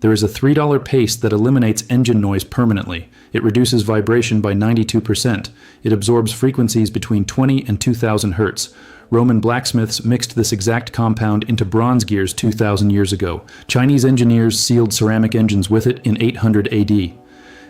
There is a $3 paste that eliminates engine noise permanently. It reduces vibration by 92%. It absorbs frequencies between 20 and 2000 Hz. Roman blacksmiths mixed this exact compound into bronze gears 2,000 years ago. Chinese engineers sealed ceramic engines with it in 800 AD.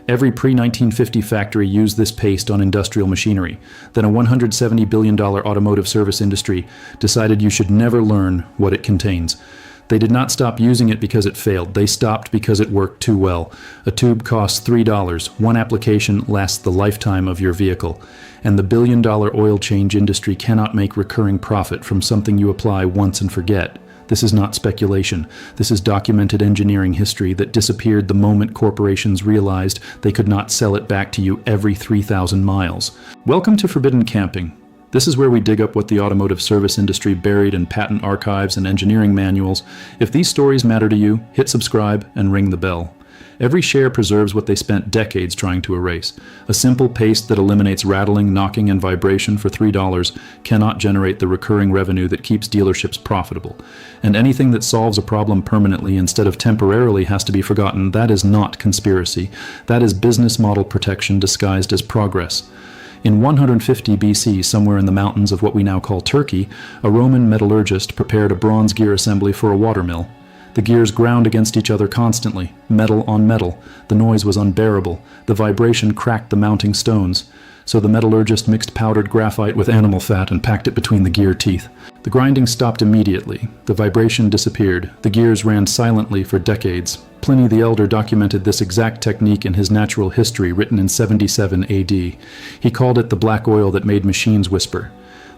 Every pre-1950 factory used this paste on industrial machinery. Then a $170 billion automotive service industry decided you should never learn what it contains. They did not stop using it because it failed. They stopped because it worked too well. A tube costs $3. One application lasts the lifetime of your vehicle. And the billion-dollar oil change industry cannot make recurring profit from something you apply once and forget. This is not speculation. This is documented engineering history that disappeared the moment corporations realized they could not sell it back to you every 3,000 miles. Welcome to Forbidden Camping. This is where we dig up what the automotive service industry buried in patent archives and engineering manuals. If these stories matter to you, hit subscribe and ring the bell. Every share preserves what they spent decades trying to erase. A simple paste that eliminates rattling, knocking, and vibration for $3 cannot generate the recurring revenue that keeps dealerships profitable. And anything that solves a problem permanently instead of temporarily has to be forgotten. That is not conspiracy. That is business model protection disguised as progress. In 150 BC, somewhere in the mountains of what we now call Turkey, a Roman metallurgist prepared a bronze gear assembly for a watermill. The gears ground against each other constantly, metal on metal. The noise was unbearable. The vibration cracked the mounting stones. So the metallurgist mixed powdered graphite with animal fat and packed it between the gear teeth. The grinding stopped immediately. The vibration disappeared. The gears ran silently for decades. Pliny the Elder documented this exact technique in his Natural History, written in 77 AD. He called it the black oil that made machines whisper.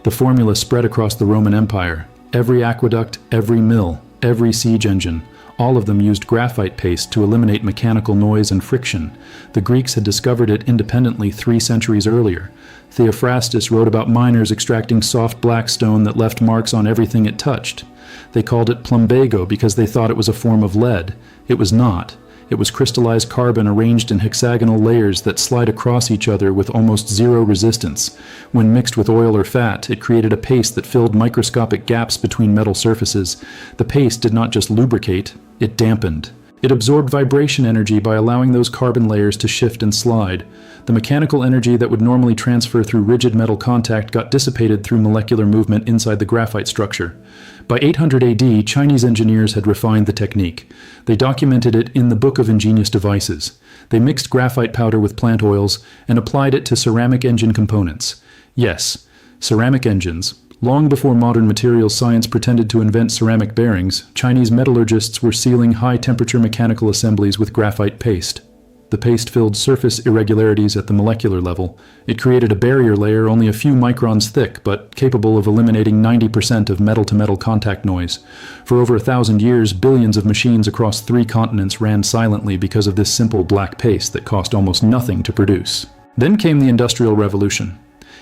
The formula spread across the Roman Empire. Every aqueduct, every mill, every siege engine, all of them used graphite paste to eliminate mechanical noise and friction. The Greeks had discovered it independently 3 centuries earlier. Theophrastus wrote about miners extracting soft black stone that left marks on everything it touched. They called it plumbago because they thought it was a form of lead. It was not. It was crystallized carbon arranged in hexagonal layers that slide across each other with almost zero resistance. When mixed with oil or fat, it created a paste that filled microscopic gaps between metal surfaces. The paste did not just lubricate, it dampened. It absorbed vibration energy by allowing those carbon layers to shift and slide. The mechanical energy that would normally transfer through rigid metal contact got dissipated through molecular movement inside the graphite structure. By 800 AD, Chinese engineers had refined the technique. They documented it in the Book of Ingenious Devices. They mixed graphite powder with plant oils and applied it to ceramic engine components. Yes, ceramic engines. Long before modern materials science pretended to invent ceramic bearings, Chinese metallurgists were sealing high-temperature mechanical assemblies with graphite paste. The paste filled surface irregularities at the molecular level. It created a barrier layer only a few microns thick, but capable of eliminating 90% of metal-to-metal contact noise. For over 1,000 years, billions of machines across 3 continents ran silently because of this simple black paste that cost almost nothing to produce. Then came the Industrial Revolution.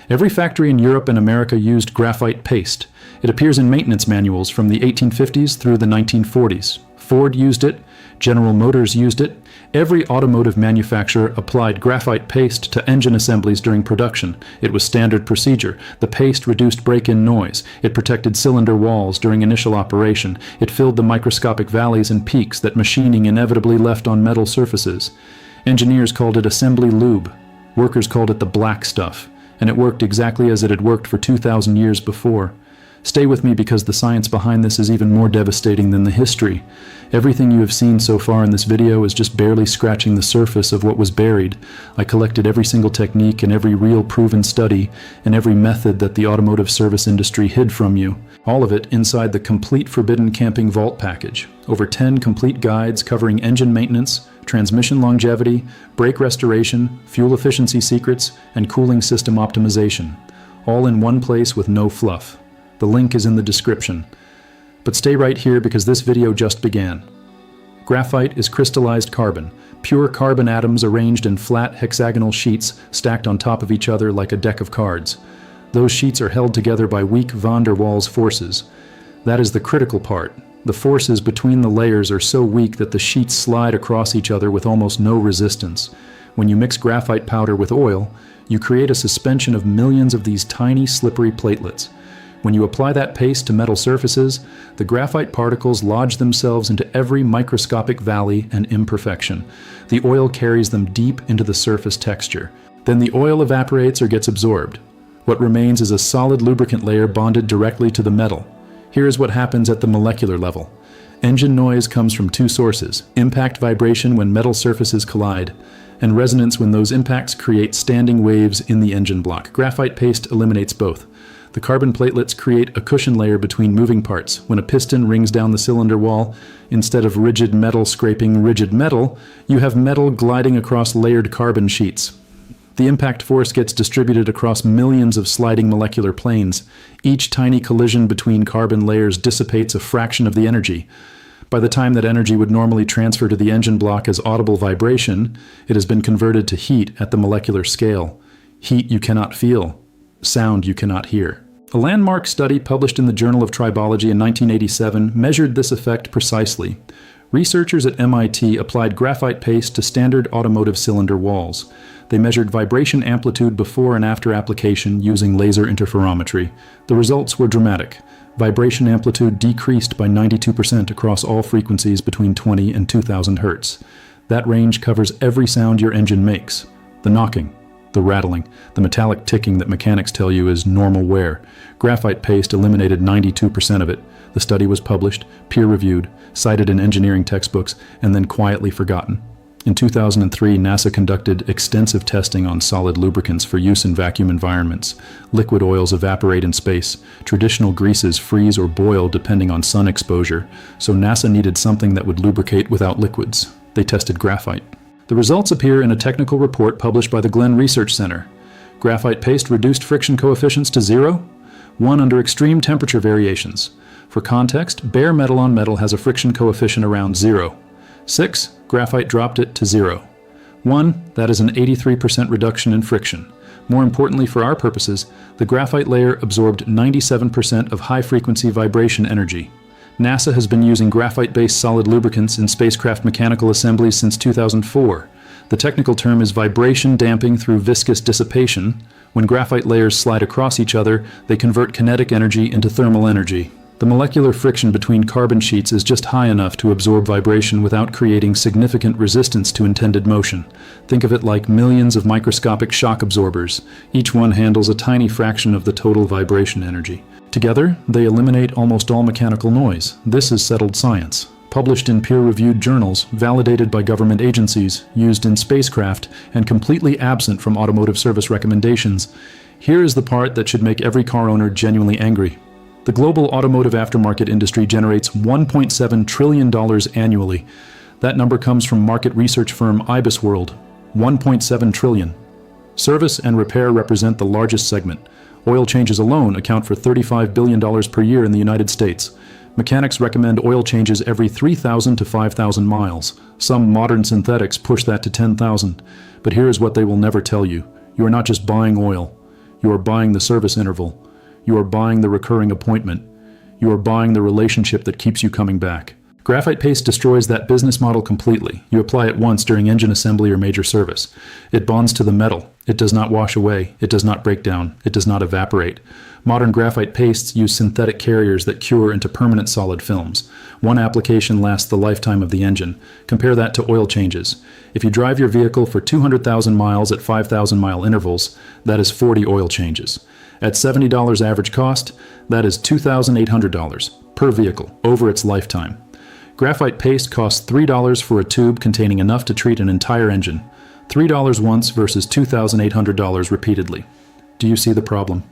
Every factory in Europe and America used graphite paste. It appears in maintenance manuals from the 1850s through the 1940s. Ford used it. General Motors used it. Every automotive manufacturer applied graphite paste to engine assemblies during production. It was standard procedure. The paste reduced break-in noise. It protected cylinder walls during initial operation. It filled the microscopic valleys and peaks that machining inevitably left on metal surfaces. Engineers called it assembly lube. Workers called it the black stuff. And it worked exactly as it had worked for 2,000 years before. Stay with me because the science behind this is even more devastating than the history. Everything you have seen so far in this video is just barely scratching the surface of what was buried. I collected every single technique and every real proven study and every method that the automotive service industry hid from you. All of it inside the complete Forbidden Camping Vault package. Over 10 complete guides covering engine maintenance, transmission longevity, brake restoration, fuel efficiency secrets, and cooling system optimization. All in one place with no fluff. The link is in the description. But stay right here because this video just began. Graphite is crystallized carbon, pure carbon atoms arranged in flat hexagonal sheets stacked on top of each other like a deck of cards. Those sheets are held together by weak van der Waals forces. That is the critical part. The forces between the layers are so weak that the sheets slide across each other with almost no resistance. When you mix graphite powder with oil, you create a suspension of millions of these tiny, slippery platelets. When you apply that paste to metal surfaces, the graphite particles lodge themselves into every microscopic valley and imperfection. The oil carries them deep into the surface texture. Then the oil evaporates or gets absorbed. What remains is a solid lubricant layer bonded directly to the metal. Here is what happens at the molecular level. Engine noise comes from two sources: impact vibration when metal surfaces collide, and resonance when those impacts create standing waves in the engine block. Graphite paste eliminates both. The carbon platelets create a cushion layer between moving parts. When a piston rings down the cylinder wall, instead of rigid metal scraping rigid metal, you have metal gliding across layered carbon sheets. The impact force gets distributed across millions of sliding molecular planes. Each tiny collision between carbon layers dissipates a fraction of the energy. By the time that energy would normally transfer to the engine block as audible vibration, it has been converted to heat at the molecular scale. Heat you cannot feel. Sound you cannot hear. A landmark study published in the Journal of Tribology in 1987 measured this effect precisely. Researchers at MIT applied graphite paste to standard automotive cylinder walls. They measured vibration amplitude before and after application using laser interferometry. The results were dramatic. Vibration amplitude decreased by 92% across all frequencies between 20 and 2000 Hz. That range covers every sound your engine makes. The knocking, the rattling, the metallic ticking that mechanics tell you is normal wear. Graphite paste eliminated 92% of it. The study was published, peer-reviewed, cited in engineering textbooks, and then quietly forgotten. In 2003, NASA conducted extensive testing on solid lubricants for use in vacuum environments. Liquid oils evaporate in space. Traditional greases freeze or boil depending on sun exposure, so NASA needed something that would lubricate without liquids. They tested graphite. The results appear in a technical report published by the Glenn Research Center. Graphite paste reduced friction coefficients to 0, 1 under extreme temperature variations. For context, bare metal on metal has a friction coefficient around 0. 6, graphite dropped it to 0. 1, that is an 83% reduction in friction. More importantly for our purposes, the graphite layer absorbed 97% of high-frequency vibration energy. NASA has been using graphite-based solid lubricants in spacecraft mechanical assemblies since 2004. The technical term is vibration damping through viscous dissipation. When graphite layers slide across each other, they convert kinetic energy into thermal energy. The molecular friction between carbon sheets is just high enough to absorb vibration without creating significant resistance to intended motion. Think of it like millions of microscopic shock absorbers. Each one handles a tiny fraction of the total vibration energy. Together, they eliminate almost all mechanical noise. This is settled science. Published in peer-reviewed journals, validated by government agencies, used in spacecraft, and completely absent from automotive service recommendations. Here is the part that should make every car owner genuinely angry. The global automotive aftermarket industry generates $1.7 trillion annually. That number comes from market research firm IBISWorld. 1.7 trillion. Service and repair represent the largest segment. Oil changes alone account for $35 billion per year in the United States. Mechanics recommend oil changes every 3,000 to 5,000 miles. Some modern synthetics push that to 10,000. But here is what they will never tell you. You are not just buying oil. You are buying the service interval. You are buying the recurring appointment. You are buying the relationship that keeps you coming back. Graphite paste destroys that business model completely. You apply it once during engine assembly or major service. It bonds to the metal. It does not wash away. It does not break down. It does not evaporate. Modern graphite pastes use synthetic carriers that cure into permanent solid films. One application lasts the lifetime of the engine. Compare that to oil changes. If you drive your vehicle for 200,000 miles at 5,000-mile intervals, that is 40 oil changes. At $70 average cost, that is $2,800 per vehicle over its lifetime. Graphite paste costs $3 for a tube containing enough to treat an entire engine. $3 once versus $2,800 repeatedly. Do you see the problem?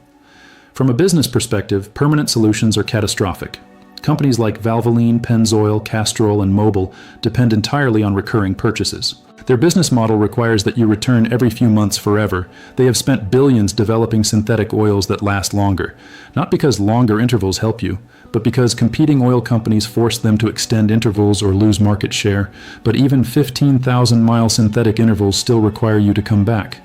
From a business perspective, permanent solutions are catastrophic. Companies like Valvoline, Pennzoil, Castrol, and Mobil depend entirely on recurring purchases. Their business model requires that you return every few months forever. They have spent billions developing synthetic oils that last longer. Not because longer intervals help you, but because competing oil companies force them to extend intervals or lose market share. But even 15,000-mile synthetic intervals still require you to come back.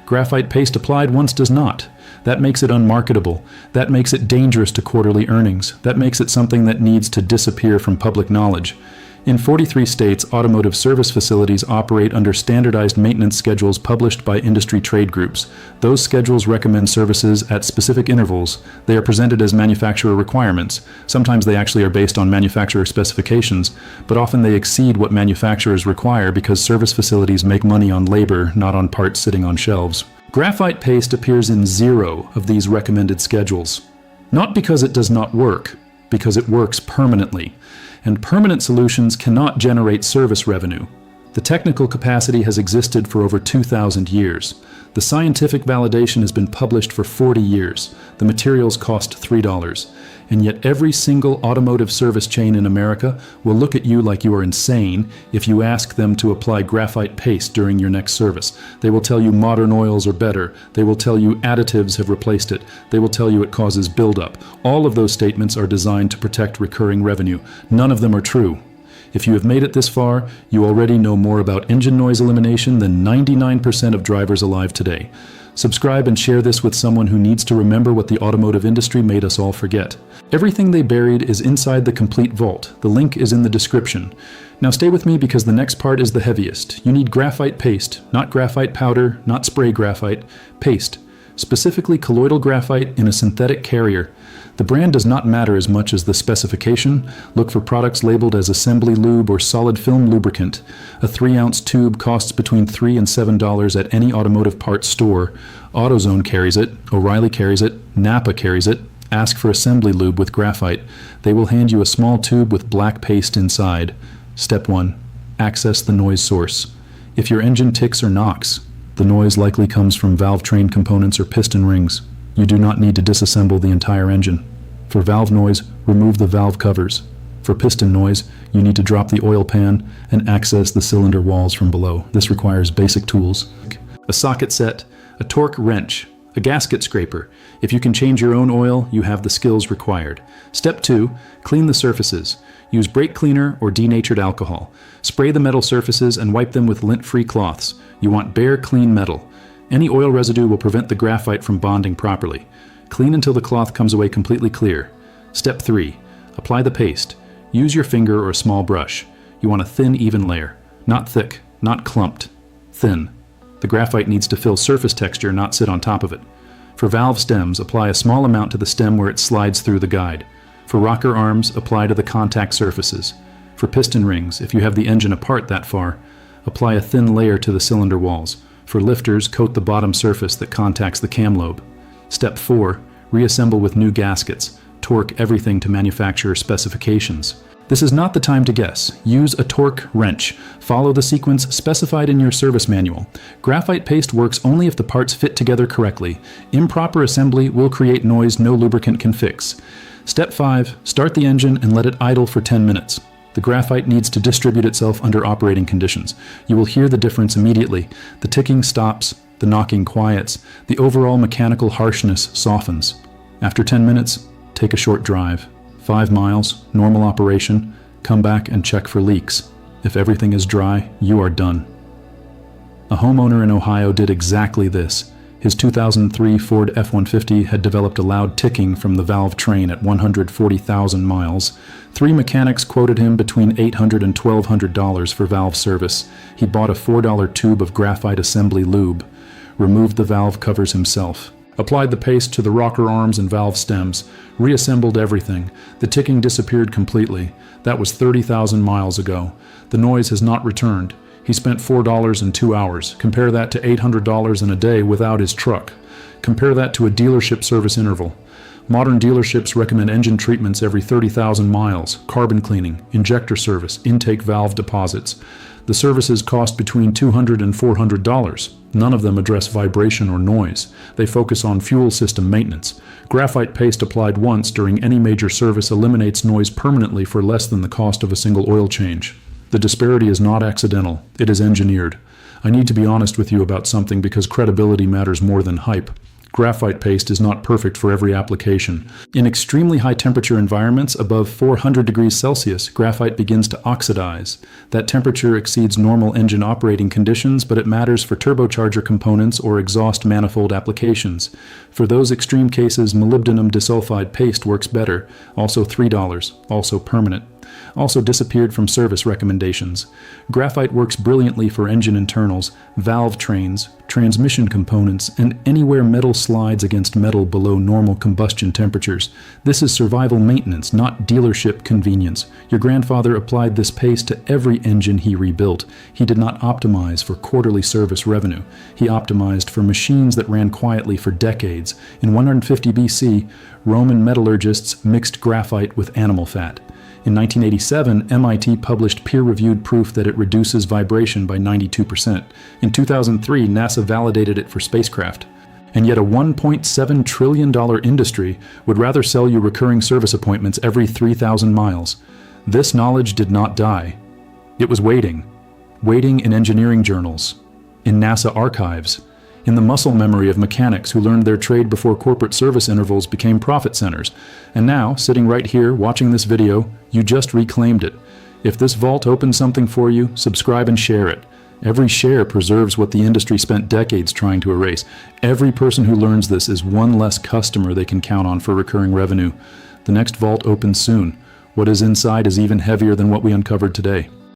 Graphite paste applied once does not. That makes it unmarketable. That makes it dangerous to quarterly earnings. That makes it something that needs to disappear from public knowledge. In 43 states, automotive service facilities operate under standardized maintenance schedules published by industry trade groups. Those schedules recommend services at specific intervals. They are presented as manufacturer requirements. Sometimes they actually are based on manufacturer specifications, but often they exceed what manufacturers require because service facilities make money on labor, not on parts sitting on shelves. Graphite paste appears in 0 of these recommended schedules. Not because it does not work, because it works permanently. And permanent solutions cannot generate service revenue. The technical capacity has existed for over 2,000 years. The scientific validation has been published for 40 years. The materials cost $3. And yet every single automotive service chain in America will look at you like you are insane if you ask them to apply graphite paste during your next service. They will tell you modern oils are better. They will tell you additives have replaced it. They will tell you it causes buildup. All of those statements are designed to protect recurring revenue. None of them are true. If you have made it this far, you already know more about engine noise elimination than 99% of drivers alive today. Subscribe and share this with someone who needs to remember what the automotive industry made us all forget. Everything they buried is inside the complete vault. The link is in the description. Now stay with me because the next part is the heaviest. You need graphite paste, not graphite powder, not spray graphite, paste. Specifically colloidal graphite in a synthetic carrier. The brand does not matter as much as the specification. Look for products labeled as assembly lube or solid film lubricant. A 3-ounce tube costs between $3 and $7 at any automotive parts store. AutoZone carries it, O'Reilly carries it, Napa carries it. Ask for assembly lube with graphite. They will hand you a small tube with black paste inside. Step 1. Access the noise source. If your engine ticks or knocks, the noise likely comes from valve train components or piston rings. You do not need to disassemble the entire engine. For valve noise, remove the valve covers. For piston noise, you need to drop the oil pan and access the cylinder walls from below. This requires basic tools. A socket set, a torque wrench, a gasket scraper. If you can change your own oil, you have the skills required. Step 2, clean the surfaces. Use brake cleaner or denatured alcohol. Spray the metal surfaces and wipe them with lint-free cloths. You want bare, clean metal. Any oil residue will prevent the graphite from bonding properly. Clean until the cloth comes away completely clear. Step 3, apply the paste. Use your finger or a small brush. You want a thin, even layer. Not thick, not clumped. Thin. The graphite needs to fill surface texture, not sit on top of it. For valve stems, apply a small amount to the stem where it slides through the guide. For rocker arms, apply to the contact surfaces. For piston rings, if you have the engine apart that far, apply a thin layer to the cylinder walls. For lifters, coat the bottom surface that contacts the cam lobe. Step 4, reassemble with new gaskets. Torque everything to manufacturer specifications. This is not the time to guess. Use a torque wrench. Follow the sequence specified in your service manual. Graphite paste works only if the parts fit together correctly. Improper assembly will create noise no lubricant can fix. Step 5, start the engine and let it idle for 10 minutes. The graphite needs to distribute itself under operating conditions. You will hear the difference immediately. The ticking stops, the knocking quiets, the overall mechanical harshness softens. After 10 minutes, take a short drive. 5 miles, normal operation, come back and check for leaks. If everything is dry, you are done. A homeowner in Ohio did exactly this. His 2003 Ford F-150 had developed a loud ticking from the valve train at 140,000 miles. 3 mechanics quoted him between $800 and $1,200 for valve service. He bought a $4 tube of graphite assembly lube, removed the valve covers himself, applied the paste to the rocker arms and valve stems, reassembled everything. The ticking disappeared completely. That was 30,000 miles ago. The noise has not returned. He spent $4 in 2 hours. Compare that to $800 in a day without his truck. Compare that to a dealership service interval. Modern dealerships recommend engine treatments every 30,000 miles, carbon cleaning, injector service, intake valve deposits. The services cost between $200 and $400. None of them address vibration or noise. They focus on fuel system maintenance. Graphite paste applied once during any major service eliminates noise permanently for less than the cost of a single oil change. The disparity is not accidental. It is engineered. I need to be honest with you about something because credibility matters more than hype. Graphite paste is not perfect for every application. In extremely high temperature environments above 400 degrees Celsius, graphite begins to oxidize. That temperature exceeds normal engine operating conditions, but it matters for turbocharger components or exhaust manifold applications. For those extreme cases, molybdenum disulfide paste works better, also $3, also permanent. also disappeared from service recommendations. Graphite works brilliantly for engine internals, valve trains, transmission components, and anywhere metal slides against metal below normal combustion temperatures. This is survival maintenance, not dealership convenience. Your grandfather applied this paste to every engine he rebuilt. He did not optimize for quarterly service revenue. He optimized for machines that ran quietly for decades. In 150 BC, Roman metallurgists mixed graphite with animal fat. In 1987, MIT published peer-reviewed proof that it reduces vibration by 92%. In 2003, NASA validated it for spacecraft. And yet a $1.7 trillion industry would rather sell you recurring service appointments every 3,000 miles. This knowledge did not die. It was waiting in engineering journals, in NASA archives, in the muscle memory of mechanics who learned their trade before corporate service intervals became profit centers. And now, sitting right here watching this video, you just reclaimed it. If this vault opens something for you, subscribe and share it. Every share preserves what the industry spent decades trying to erase. Every person who learns this is one less customer they can count on for recurring revenue. The next vault opens soon. What is inside is even heavier than what we uncovered today.